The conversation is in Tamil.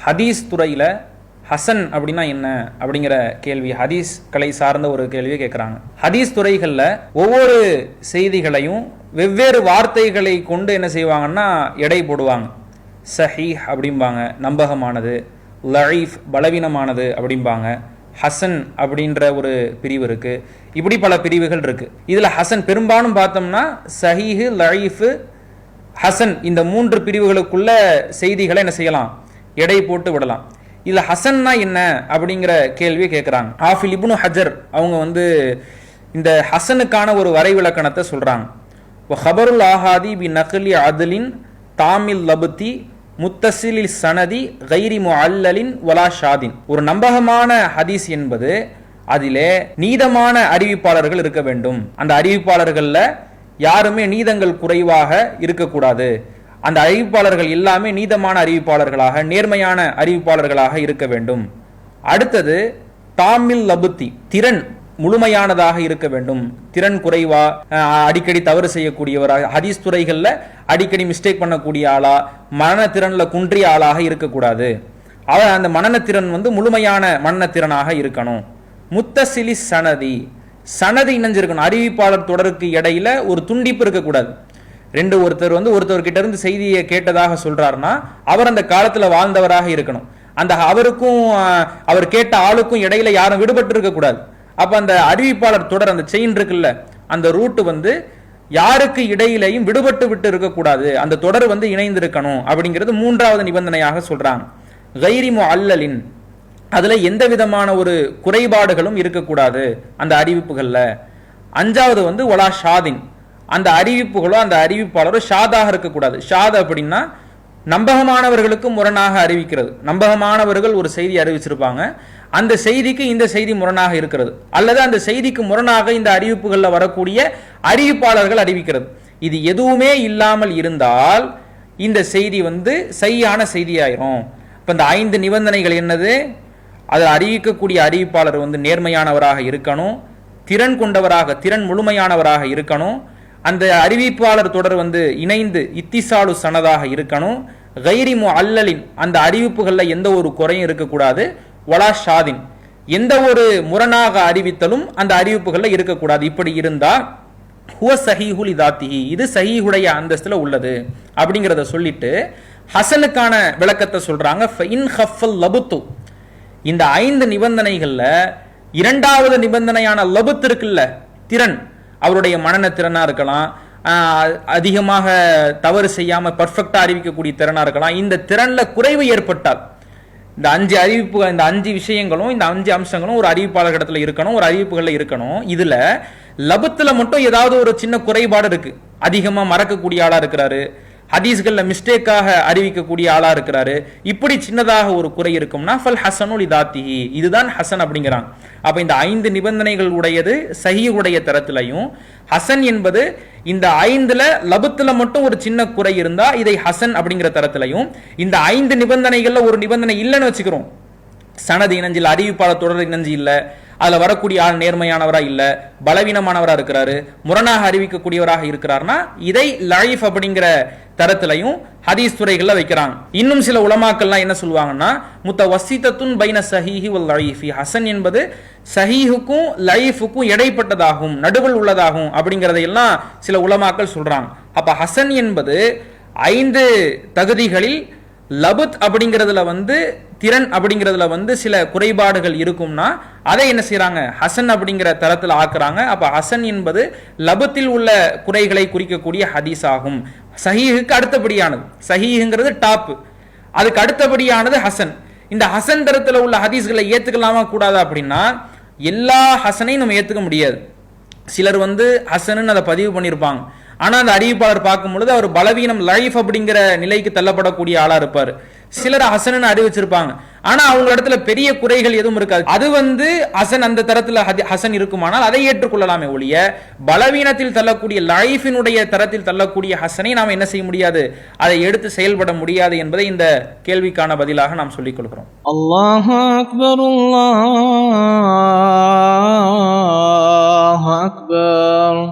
ஹதீஸ் துறையில் ஹசன் அப்படின்னா என்ன அப்படிங்கிற கேள்வி, ஹதீஸ் கலை சார்ந்த ஒரு கேள்வியை கேட்குறாங்க. ஹதீஸ் துறைகளில் ஒவ்வொரு செய்திகளையும் வெவ்வேறு வார்த்தைகளை கொண்டு என்ன செய்வாங்கன்னா எடை போடுவாங்க. சஹீஹ் அப்படிம்பாங்க, நம்பகமானது; லஈஃப், பலவீனமானது அப்படிம்பாங்க; ஹசன் அப்படின்ற ஒரு பிரிவு இருக்கு. இப்படி பல பிரிவுகள் இருக்கு. இதுல ஹசன் பெரும்பாலும் பார்த்தோம்னா சஹீஹ், லஈஃப், ஹசன் இந்த மூன்று பிரிவுகளுக்குள்ள செய்திகளை என்ன செய்யலாம், எடை போட்டு விடலாம். இதுல ஹசன்னா என்ன அப்படிங்கிற கேள்வி கேட்குறாங்க. ஆஃபில் இப்னு ஹஜர் அவங்க இந்த ஹசனுக்கான ஒரு வரைவிலக்கணத்தை சொல்றாங்க. ஹபருல் ஆஹாதி பி நக்லி அத்லின் தாமில் லபுத்தி முத்தசிலில் சனதி கைரி முஅல்லலின் வலா ஷாதின். ஒரு நம்பகமான ஹதீஸ் என்பது அதிலே நீதமான அறிவிப்பாளர்கள் இருக்க வேண்டும். அந்த அறிவிப்பாளர்கள்ல யாருமே நீதங்கள் குறைவாக இருக்கக்கூடாது. அந்த அறிவிப்பாளர்கள் எல்லாமே நீதமான அறிவிப்பாளர்களாக, நேர்மையான அறிவிப்பாளர்களாக இருக்க வேண்டும். அடுத்தது தாமில் லபுத்தி, திறன் முழுமையானதாக இருக்க வேண்டும். திறன் குறைவா, அடிக்கடி தவறு செய்யக்கூடியவராக, ஹதீஸ் துறைகள்ல அடிக்கடி மிஸ்டேக் பண்ணக்கூடிய ஆளா, மனநத்திறன்ல குன்றிய ஆளாக இருக்கக்கூடாது. அந்த மனநத்திறன் முழுமையான மனநத்திறனாக இருக்கணும். முத்தசிலி சனதி, சனதி இணைஞ்சிருக்கணும். அறிவிப்பாளர் தொடருக்கு இடையில ஒரு துண்டிப்பு இருக்கக்கூடாது. ஒருத்தர்கிட்ட இருந்து செய்தியை கேட்டதாக சொல்றாருன்னா அவர் அந்த காலத்துல வாழ்ந்தவராக இருக்கணும். அந்த அவருக்கும் அவர் கேட்ட ஆளுக்கும் இடையில யாரும் விடுபட்டு இருக்க கூடாது. அப்ப அந்த அறிவிப்பாளர் தொடர், அந்த செயின் இருக்குல்ல, அந்த ரூட் யாருக்கு இடையிலையும் விடுபட்டு விட்டு இருக்கக்கூடாது. அந்த தொடர் இணைந்து இருக்கணும் அப்படிங்கிறது மூன்றாவது நிபந்தனையாக சொல்றாங்க. கைரி முஅல்லலின், அதுல எந்த விதமான ஒரு குறைபாடுகளும் இருக்கக்கூடாது அந்த அறிவிப்புகள்ல. அஞ்சாவது வலா ஷாதின், அந்த அறிவிப்புகளோ அந்த அறிவிப்பாளரோ ஷாதாக இருக்கக்கூடாது. ஷாத் அப்படின்னா நம்பகமானவர்களுக்கு முரணாக அறிவிக்கிறது. நம்பகமானவர்கள் ஒரு செய்தி அறிவிச்சிருப்பாங்க, அந்த செய்திக்கு இந்த செய்தி முரணாக இருக்கிறது, அல்லது அந்த செய்திக்கு முரணாக இந்த அறிவிப்புகளில் வரக்கூடிய அறிவிப்பாளர்கள் அறிவிக்கிறது. இது எதுவுமே இல்லாமல் இருந்தால் இந்த செய்தி சரியான செய்தியாயிரும். இப்போ இந்த 5 நிபந்தனைகள் என்னது? அதை அறிவிக்கக்கூடிய அறிவிப்பாளர் நேர்மையானவராக இருக்கணும், திறன் கொண்டவராக, திறன் முழுமையானவராக இருக்கணும், அந்த அறிவிப்பாளர் தொடர் இணைந்து இத்திசாலு சனதாக இருக்கணும், கைரி முஅல்லலின், அந்த அறிவிப்புகளில் எந்த ஒரு குறையும் இருக்கக்கூடாது, வலா ஷாதின், எந்த ஒரு முரணாக அறிவித்தலும் அந்த அறிவிப்புகளில் இருக்கக்கூடாது. இப்படி இருந்தா ஹுவ சஹீஹுல் இதாத்திஹி, இது சஹீஹுடைய அந்தஸ்துல உள்ளது அப்படிங்கிறத சொல்லிட்டு ஹசனுக்கான விளக்கத்தை சொல்றாங்க. ஃபஇன் ஹஃபல் லபுத்து, இந்த 5 நிபந்தனைகள்ல இரண்டாவது நிபந்தனையான லபுத் இருக்குல்ல, திறன், அவருடைய மனநத்திறனா இருக்கலாம், அதிகமாக தவறு செய்யாம பர்ஃபெக்டா அறிவிக்கக்கூடிய திறனா இருக்கலாம். இந்த திறன்ல குறைவு ஏற்பட்டால், இந்த 5 அறிவிப்புகள், இந்த 5 விஷயங்களும், இந்த 5 அம்சங்களும் ஒரு அறிவிப்பாளர் இடத்துல இருக்கணும், ஒரு அறிவிப்புகள்ல இருக்கணும். இதுல லபத்துல மட்டும் ஏதாவது ஒரு சின்ன குறைபாடு இருக்கு, அதிகமா மறக்கக்கூடிய ஆளா இருக்கிறாரு, ஹதீஸ்கள்ல மிஸ்டேக்காக அறிவிக்கக்கூடிய ஆளா இருக்கிறாரு, இப்படி சின்னதாக ஒரு குறை இருக்கும்னா ஃபல் ஹசனுல் இதாத்திஹி, இதுதான் ஹசன் அப்படிங்கிறாங்க. அப்ப இந்த 5 நிபந்தனைகள் உடையது சஹீஹுடைய தரத்திலையும், ஹசன் என்பது இந்த 5ல லபத்துல மட்டும் ஒரு சின்ன குறை இருந்தா இதை ஹசன் அப்படிங்கிற தரத்திலையும், இந்த 5 நிபந்தனைகள்ல ஒரு நிபந்தனை இல்லைன்னு வச்சுக்கிறோம், சனது இணைஞ்சில், அறிவிப்பாளர் தொடர் இணைஞ்சு இல்ல, அதுல வரக்கூடிய ஆள் நேர்மையானவரா இல்ல, பலவீனமானவரா இருக்கிறாரு, முரணாக அறிவிக்கக்கூடியவராக இருக்கிறார்னா இதை லஈஃப் அப்படிங்கிற தரத்திலையும் ஹதீஸ் துறைகள்ல வைக்கிறாங்க. இன்னும் சில உலமாக்கள்லாம் என்ன சொல்லுவாங்கன்னா முத்தவஸ்ஸிதத்துன் பைன ஸஹீஹி வல் லஈஃபி, ஹசன் என்பது சஹீஹுக்கும் லஈஃபுக்கும் இடைப்பட்டதாகும், நடுவில் உள்ளதாகும் அப்படிங்கறதையெல்லாம் சில உலமாக்கள் சொல்றாங்க. அப்ப ஹசன் என்பது 5 தகுதிகளில் லபுத் அப்படிங்கிறதுல திறன் அப்படிங்கிறதுல சில குறைபாடுகள் இருக்கும்னா அதை என்ன செய்யறாங்க, ஹசன் அப்படிங்கிற தரத்தில் ஆக்குறாங்க. அப்ப ஹசன் என்பது லபத்தில் உள்ள குறைகளை குறிக்கக்கூடிய ஹதீஸ் ஆகும். சஹீஹுக்கு அடுத்தபடியானது, சஹீஹுங்கிறது டாப், அதுக்கு அடுத்தபடியானது ஹசன். இந்த ஹசன் தரத்தில் உள்ள ஹதீஸ்களை ஏத்துக்கலாமா கூடாதா அப்படின்னா எல்லா ஹசனையும் நம்ம ஏத்துக்க முடியாது. சிலர் ஹசன்னு அதை பதிவு பண்ணியிருப்பாங்க, ஆனா அந்த அறிவிப்பாளர் பார்க்கும் பொழுது அவர் பலவீனம், லஈஃப் அப்படிங்கிற நிலைக்கு தள்ளப்படக்கூடிய ஆளா இருப்பார். சிலர் ஹசன் அறிவிச்சிருப்பாங்க, ஆனா அவங்க இடத்துல பெரிய குறைகள் எதுவும் இருக்காது. அது ஹசன், அந்த தரத்துல ஹசன் இருக்குமானால் அதை ஏற்றுக்கொள்ளலாமே ஒழிய பலவீனத்தில் தள்ளக்கூடிய லஈஃபினுடைய தரத்தில் தள்ளக்கூடிய ஹசனை நாம் என்ன செய்ய முடியாது, அதை எடுத்து செயல்பட முடியாது என்பதை இந்த கேள்விக்கான பதிலாக நாம் சொல்லிக் கொள்கிறோம். அல்லாஹு அக்பர், அல்லாஹு அக்பர்.